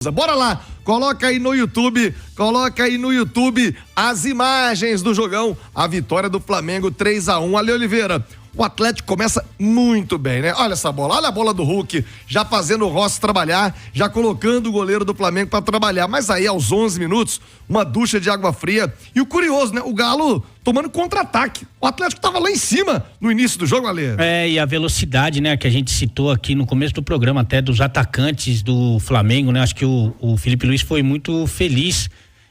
Bora lá, coloca aí no YouTube as imagens do jogão, a vitória do Flamengo 3-1. Ale Oliveira, o Atlético começa muito bem, né? Olha essa bola, olha a bola do Hulk, já fazendo o Rossi trabalhar, já colocando o goleiro do Flamengo pra trabalhar, mas aí aos 11 minutos, uma ducha de água fria, e o curioso, né? O Galo tomando contra-ataque, o Atlético tava lá em cima no início do jogo, Ale. E a velocidade, né, que a gente citou aqui no começo do programa, até dos atacantes do Flamengo, né? Acho que o Felipe Luiz foi muito feliz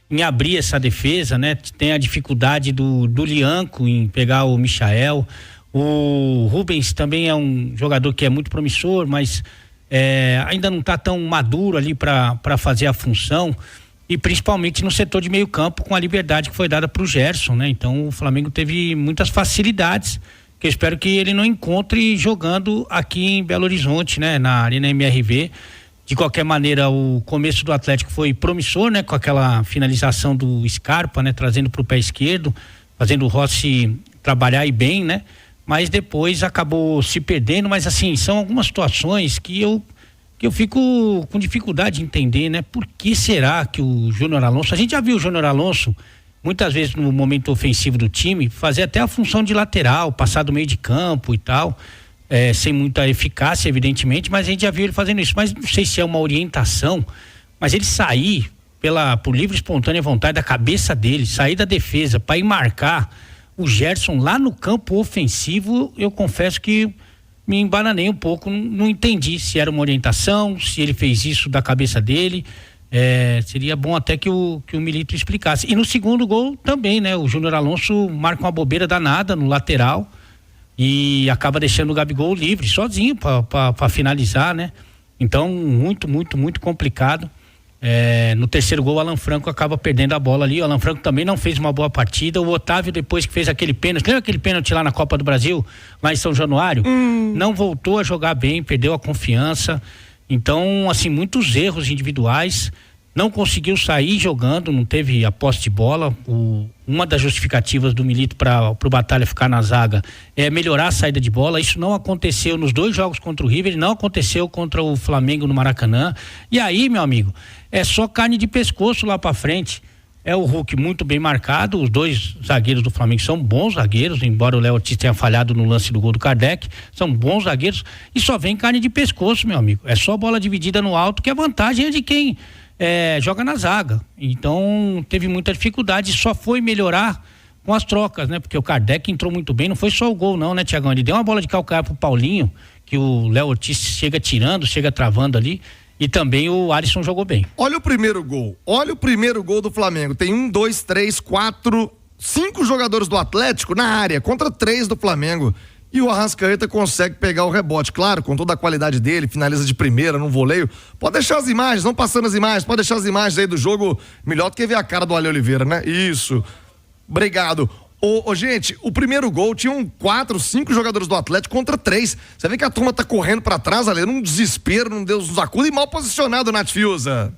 em abrir essa defesa, né? Tem a dificuldade do Lianco em pegar o Michael. O Rubens também é um jogador que é muito promissor, mas ainda não está tão maduro ali para fazer a função, e principalmente no setor de meio campo, com a liberdade que foi dada para o Gerson, né? Então o Flamengo teve muitas facilidades que eu espero que ele não encontre jogando aqui em Belo Horizonte, né? Na Arena MRV. De qualquer maneira, o começo do Atlético foi promissor, né? Com aquela finalização do Scarpa, né? Trazendo para o pé esquerdo, fazendo o Rossi trabalhar e bem, né? Mas depois acabou se perdendo, mas assim, são algumas situações que eu fico com dificuldade de entender, né? Por que será que o Júnior Alonso, a gente já viu o Júnior Alonso muitas vezes no momento ofensivo do time, fazer até a função de lateral, passar do meio de campo e tal, sem muita eficácia, evidentemente, mas a gente já viu ele fazendo isso, mas não sei se é uma orientação, mas ele sair por livre e espontânea vontade da cabeça dele, sair da defesa para ir marcar o Gerson lá no campo ofensivo, eu confesso que me embananei um pouco, não entendi se era uma orientação, se ele fez isso da cabeça dele. Seria bom até que o Milito explicasse. E no segundo gol também, né? O Júnior Alonso marca uma bobeira danada no lateral e acaba deixando o Gabigol livre, sozinho para finalizar, né? Então, muito, muito, muito complicado. No terceiro gol, o Alan Franco acaba perdendo a bola ali. O Alan Franco também não fez uma boa partida. O Otávio, depois que fez aquele pênalti, lembra aquele pênalti lá na Copa do Brasil, lá em São Januário? Não voltou a jogar bem, perdeu a confiança. Então, assim, muitos erros individuais. Não conseguiu sair jogando, não teve a posse de bola. Uma das justificativas do Milito para o Batalha ficar na zaga é melhorar a saída de bola. Isso não aconteceu nos 2 jogos contra o River, não aconteceu contra o Flamengo no Maracanã. E aí, meu amigo, é só carne de pescoço lá para frente. É o Hulk muito bem marcado, os 2 zagueiros do Flamengo são bons zagueiros, embora o Léo Ortiz tenha falhado no lance do gol do Kardec, são bons zagueiros, e só vem carne de pescoço, meu amigo. É só bola dividida no alto, que a vantagem é de quem joga na zaga. Então teve muita dificuldade, só foi melhorar com as trocas, né? Porque o Kardec entrou muito bem, não foi só o gol não, né, Tiagão? Ele deu uma bola de calcanhar pro Paulinho, que o Léo Ortiz chega tirando, chega travando ali, e também o Alisson jogou bem. Olha o primeiro gol do Flamengo, tem 1, 2, 3, 4, 5 jogadores do Atlético na área, contra 3 do Flamengo. E o Arrascaeta consegue pegar o rebote, claro, com toda a qualidade dele, finaliza de primeira, num voleio. Pode deixar as imagens, não passando as imagens, pode deixar as imagens aí do jogo, melhor do que ver a cara do Ale Oliveira, né? Isso. Obrigado. Gente, o primeiro gol tinham 4, 5 jogadores do Atlético contra 3. Você vê que a turma tá correndo pra trás, Ale, num desespero, num Deus nos acuda, e mal posicionado, Nath Fiuza.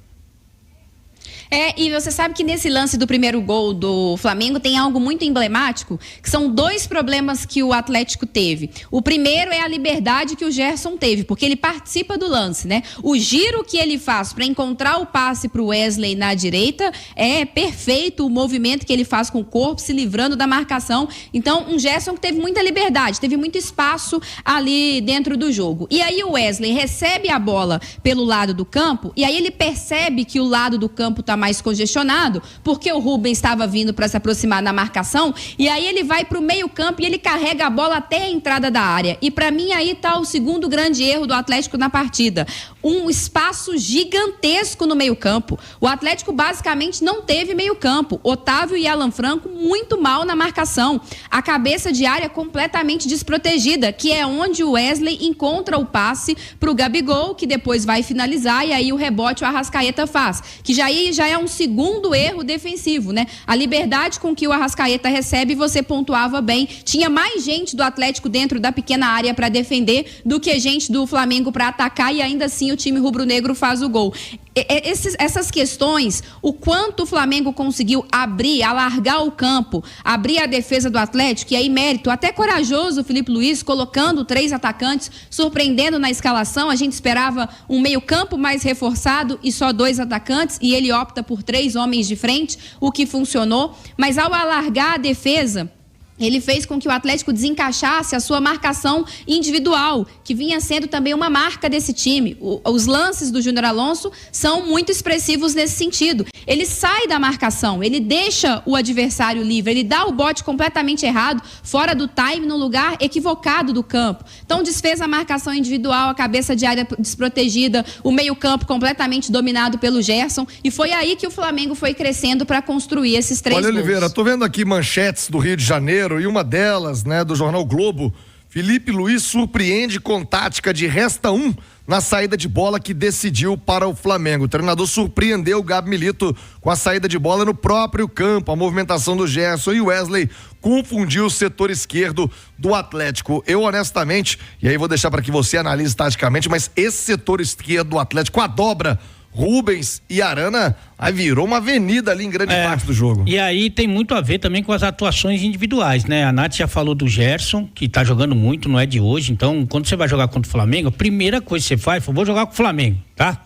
E você sabe que nesse lance do primeiro gol do Flamengo tem algo muito emblemático, que são 2 problemas que o Atlético teve. O primeiro é a liberdade que o Gerson teve, porque ele participa do lance, né? O giro que ele faz para encontrar o passe para o Wesley na direita é perfeito, o movimento que ele faz com o corpo, se livrando da marcação. Então, um Gerson que teve muita liberdade, teve muito espaço ali dentro do jogo. E aí o Wesley recebe a bola pelo lado do campo, e aí ele percebe que o lado do campo está mais congestionado, porque o Rubens estava vindo para se aproximar na marcação, e aí ele vai para o meio campo e ele carrega a bola até a entrada da área. E para mim aí está o segundo grande erro do Atlético na partida. Um espaço gigantesco no meio campo. O Atlético basicamente não teve meio campo. Otávio e Alan Franco muito mal na marcação. A cabeça de área completamente desprotegida, que é onde o Wesley encontra o passe para o Gabigol, que depois vai finalizar, e aí o rebote o Arrascaeta faz. Que já é um segundo erro defensivo, né? A liberdade com que o Arrascaeta recebe, você pontuava bem. Tinha mais gente do Atlético dentro da pequena área para defender do que gente do Flamengo para atacar, e ainda assim o time rubro-negro faz o gol. essas questões, o quanto o Flamengo conseguiu alargar o campo, abrir a defesa do Atlético, e aí mérito até corajoso o Filipe Luís, colocando 3 atacantes, surpreendendo na escalação. A gente esperava um meio-campo mais reforçado e só 2 atacantes, e ele opta por 3 homens de frente, o que funcionou. Mas ao alargar a defesa, ele fez com que o Atlético desencaixasse a sua marcação individual, que vinha sendo também uma marca desse time. Os lances do Júnior Alonso são muito expressivos nesse sentido. Ele sai da marcação, ele deixa o adversário livre, ele dá o bote completamente errado, fora do time, no lugar equivocado do campo. Então desfez a marcação individual, a cabeça de área desprotegida, o meio-campo completamente dominado pelo Gerson, e foi aí que o Flamengo foi crescendo para construir esses 3 gols. Olha, Oliveira, tô vendo aqui manchetes do Rio de Janeiro, e uma delas, né, do jornal Globo. Filipe Luís surpreende com tática de resta 1 na saída de bola que decidiu para o Flamengo. O treinador surpreendeu o Gabi Milito com a saída de bola no próprio campo. A movimentação do Gerson e o Wesley confundiu o setor esquerdo do Atlético. Eu, honestamente, e aí vou deixar para que você analise taticamente, mas esse setor esquerdo do Atlético, a dobra Rubens e Arana, aí virou uma avenida ali em grande parte do jogo. E aí tem muito a ver também com as atuações individuais, né? A Nath já falou do Gerson, que tá jogando muito, não é de hoje. Então, quando você vai jogar contra o Flamengo, a primeira coisa que você faz, vou jogar com o Flamengo, tá?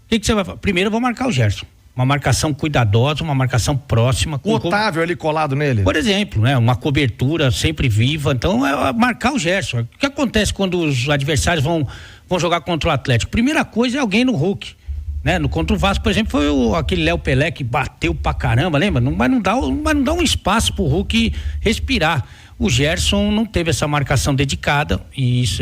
O que você vai fazer? Primeiro eu vou marcar o Gerson. Uma marcação cuidadosa, uma marcação próxima. O Otávio ali colado nele? Por exemplo, né? Uma cobertura sempre viva. Então, é marcar o Gerson. O que acontece quando os adversários vão jogar contra o Atlético? Primeira coisa é alguém no Hulk. Né? Contra o Vasco, por exemplo, foi aquele Léo Pelé que bateu pra caramba, lembra? Mas não dá um espaço pro Hulk respirar. O Gerson não teve essa marcação dedicada, e isso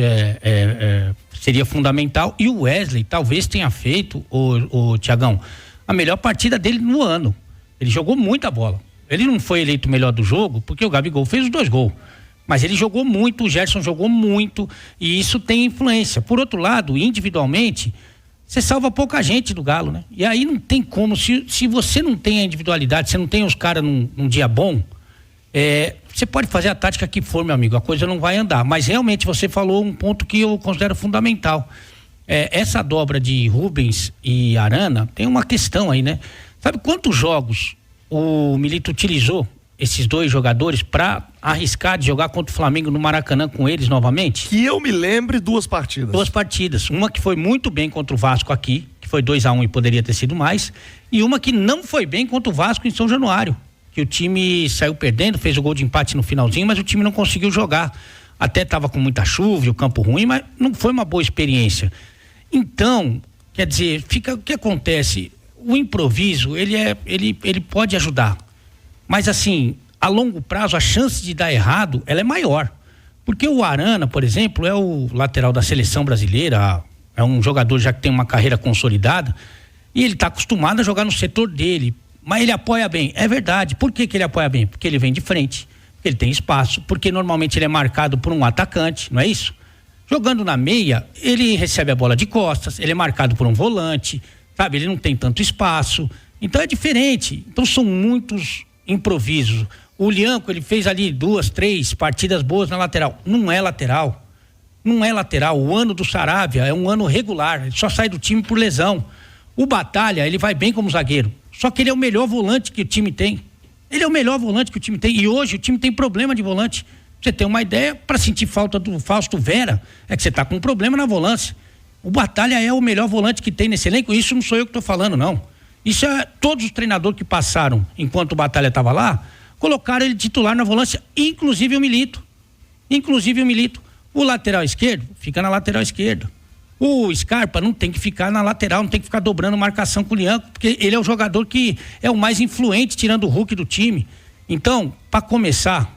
seria fundamental. E o Wesley talvez tenha feito, o Thiagão, a melhor partida dele no ano. Ele jogou muita bola. Ele não foi eleito o melhor do jogo porque o Gabigol fez os 2 gols. Mas ele jogou muito, o Gerson jogou muito, e isso tem influência. Por outro lado, individualmente, você salva pouca gente do Galo, né? E aí não tem como, se você não tem a individualidade, você não tem os caras num dia bom, você pode fazer a tática que for, meu amigo, a coisa não vai andar. Mas realmente você falou um ponto que eu considero fundamental. Essa dobra de Rubens e Arana, tem uma questão aí, né? Sabe quantos jogos o Milito utilizou esses 2 jogadores para arriscar de jogar contra o Flamengo no Maracanã com eles novamente? Que eu me lembre, 2 partidas. 2 partidas. Uma que foi muito bem contra o Vasco aqui, que foi 2-1 e poderia ter sido mais, e uma que não foi bem contra o Vasco em São Januário, que o time saiu perdendo, fez o gol de empate no finalzinho, mas o time não conseguiu jogar. Até estava com muita chuva e o campo ruim, mas não foi uma boa experiência. Então, quer dizer, o que acontece? O improviso, ele pode ajudar. Mas assim, a longo prazo, a chance de dar errado, ela é maior. Porque o Arana, por exemplo, é o lateral da seleção brasileira, é um jogador já que tem uma carreira consolidada, e ele está acostumado a jogar no setor dele. Mas ele apoia bem. É verdade. Por que ele apoia bem? Porque ele vem de frente, porque ele tem espaço, porque normalmente ele é marcado por um atacante, não é isso? Jogando na meia, ele recebe a bola de costas, ele é marcado por um volante, sabe? Ele não tem tanto espaço. Então é diferente. Então são muitos improviso. O Lianco, ele fez ali 2, 3 partidas boas na lateral. Não é lateral. O ano do Saravia é um ano regular. Ele só sai do time por lesão. O Batalha, ele vai bem como zagueiro. Só que ele é o melhor volante que o time tem. E hoje o time tem problema de volante. Pra você ter uma ideia, para sentir falta do Fausto Vera, é que você tá com um problema na volância. O Batalha é o melhor volante que tem nesse elenco. Isso não sou eu que tô falando, não. Isso é todos os treinadores que passaram enquanto o Batalha estava lá, colocaram ele titular na volância, inclusive o Milito. O lateral esquerdo fica na lateral esquerda. O Scarpa não tem que ficar na lateral, não tem que ficar dobrando marcação com o Lianco, porque ele é o jogador que é o mais influente, tirando o Hulk do time. Então, para começar,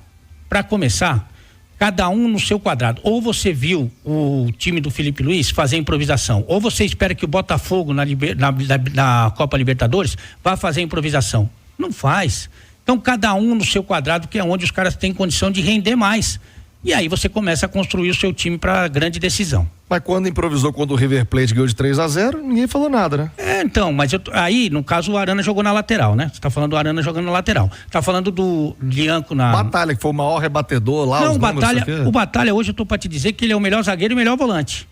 cada um no seu quadrado. Ou você viu o time do Filipe Luís fazer improvisação, ou você espera que o Botafogo na Copa Libertadores vá fazer improvisação. Não faz. Então cada um no seu quadrado, que é onde os caras têm condição de render mais. E aí você começa a construir o seu time para grande decisão. Mas quando improvisou, quando o River Plate ganhou de 3-0, ninguém falou nada, né? Então, mas aí, no caso, o Arana jogou na lateral, né? Você tá falando do Arana jogando na lateral. Tá falando do Lianco na... Batalha, que foi o maior rebatedor lá. Não, o Batalha hoje eu tô pra te dizer que ele é o melhor zagueiro e o melhor volante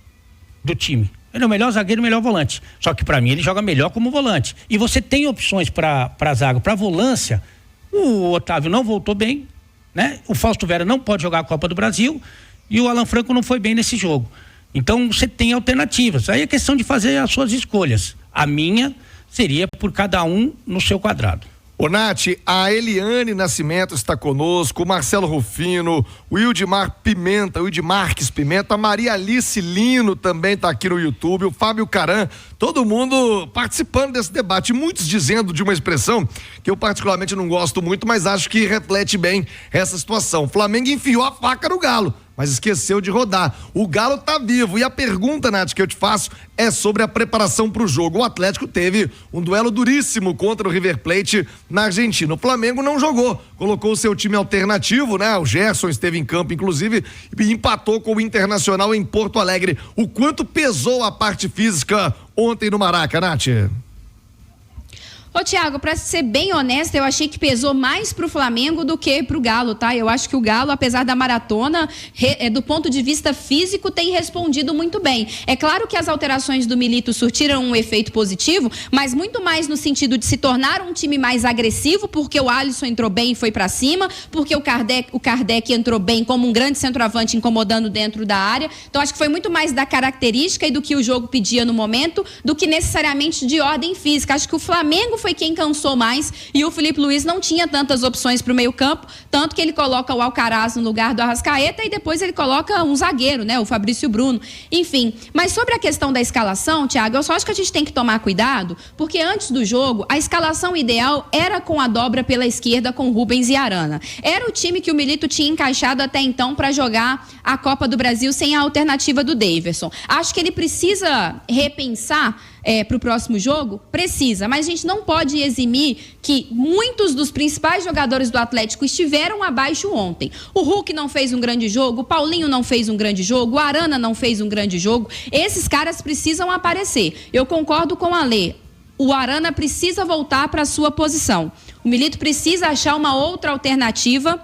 do time. Ele é o melhor zagueiro e o melhor volante. Só que para mim ele joga melhor como volante. E você tem opções para zaga, para volância. O Otávio não voltou bem, né? O Fausto Vera não pode jogar a Copa do Brasil e o Alan Franco não foi bem nesse jogo. Então você tem alternativas. Aí é questão de fazer as suas escolhas. A minha seria por cada um no seu quadrado. Ô Nath, a Eliane Nascimento está conosco, o Marcelo Rufino, o Wildemar Marques Pimenta, a Maria Alice Lino também está aqui no YouTube, o Fábio Caran, todo mundo participando desse debate, muitos dizendo de uma expressão que eu particularmente não gosto muito, mas acho que reflete bem essa situação. O Flamengo enfiou a faca no Galo, mas esqueceu de rodar. O Galo tá vivo. E a pergunta, Nath, que eu te faço é sobre a preparação para o jogo. O Atlético teve um duelo duríssimo contra o River Plate na Argentina. O Flamengo não jogou, colocou o seu time alternativo, né? O Gerson esteve em campo, inclusive, e empatou com o Internacional em Porto Alegre. O quanto pesou a parte física ontem no Maraca, Nath? Ô, Thiago, pra ser bem honesta, eu achei que pesou mais pro Flamengo do que pro Galo, tá? Eu acho que o Galo, apesar da maratona, do ponto de vista físico, tem respondido muito bem. É claro que as alterações do Milito surtiram um efeito positivo, mas muito mais no sentido de se tornar um time mais agressivo, porque o Alisson entrou bem e foi pra cima, porque o Kardec entrou bem como um grande centroavante incomodando dentro da área. Então, acho que foi muito mais da característica e do que o jogo pedia no momento, do que necessariamente de ordem física. Acho que o Flamengo foi quem cansou mais e o Filipe Luís não tinha tantas opções para o meio campo, tanto que ele coloca o Alcaraz no lugar do Arrascaeta e depois ele coloca um zagueiro, né, o Fabrício Bruno, enfim. Mas sobre a questão da escalação, Thiago, eu só acho que a gente tem que tomar cuidado, porque antes do jogo, a escalação ideal era com a dobra pela esquerda com Rubens e Arana. Era o time que o Milito tinha encaixado até então para jogar a Copa do Brasil sem a alternativa do Daverson. Acho que ele precisa repensar para o próximo jogo? Precisa, mas a gente não pode eximir que muitos dos principais jogadores do Atlético estiveram abaixo ontem. O Hulk não fez um grande jogo, o Paulinho não fez um grande jogo, o Arana não fez um grande jogo. Esses caras precisam aparecer. Eu concordo com a Lê. O Arana precisa voltar para a sua posição. O Milito precisa achar uma outra alternativa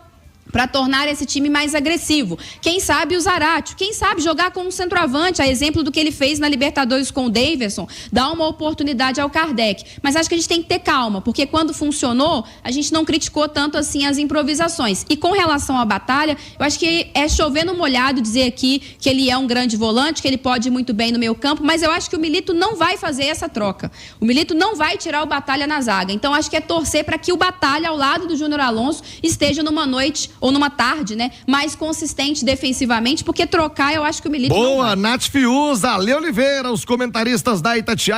para tornar esse time mais agressivo. Quem sabe o Zaratio, quem sabe jogar com um centroavante, a exemplo do que ele fez na Libertadores com o Daverson, dá uma oportunidade ao Kardec. Mas acho que a gente tem que ter calma, porque quando funcionou, a gente não criticou tanto assim as improvisações. E com relação à batalha, eu acho que é chover no molhado dizer aqui que ele é um grande volante, que ele pode ir muito bem no meio campo, mas eu acho que o Milito não vai fazer essa troca. O Milito não vai tirar o Batalha na zaga. Então acho que é torcer para que o Batalha, ao lado do Júnior Alonso, esteja numa noite ou numa tarde, né, mais consistente defensivamente, porque trocar eu acho que o Milito não vai. Boa, Nath Fiuza, Ale Oliveira, os comentaristas da Itatiaia.